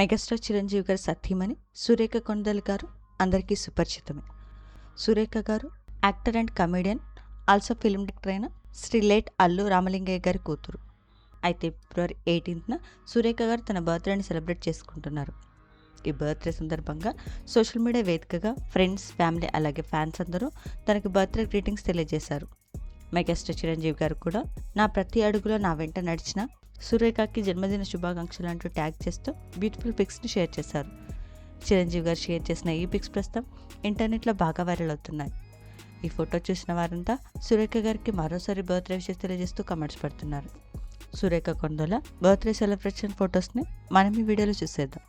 Megastar Chiranjeevi గారి సతీమణి సురేఖ కొండల్ గారు అందరికీ సుపరిచితమే. సురేఖ గారు actor and comedian, also film director అయిన శ్రీ లేట్ అల్లు రామలింగయ్య గారి కూతురు. అయితే ఫిబ్రవరి 18న సురేఖ గారు తన బర్త్డేని సెలబ్రేట్ చేసుకుంటున్నారు. ఈ బర్త్డే సందర్భంగా సోషల్ మీడియా వేదికగా ఫ్రెండ్స్, ఫ్యామిలీ అలాగే ఫ్యాన్స్ అందరూ తనకి బర్త్డే గ్రీటింగ్స్ తెలియజేశారు. మెగాస్టార్ చిరంజీవి గారు కూడా నా ప్రతి అడుగులో నా వెంట నడిచిన సురేఖకి జన్మదిన శుభాకాంక్షలు అంటూ ట్యాగ్ చేస్తూ బ్యూటిఫుల్ పిక్స్ని షేర్ చేశారు. చిరంజీవి గారు షేర్ చేసిన ఈ పిక్స్ ప్రస్తుతం ఇంటర్నెట్లో బాగా వైరల్ అవుతున్నాయి. ఈ ఫోటో చూసిన వారంతా సురేఖ గారికి మరోసారి బర్త్డే విషయం తెలియజేస్తూ కామెంట్స్ పెడుతున్నారు. సురేఖ కొండల బర్త్డే సెలబ్రేషన్ ఫొటోస్ని మనం ఈ వీడియోలో చూసేద్దాం.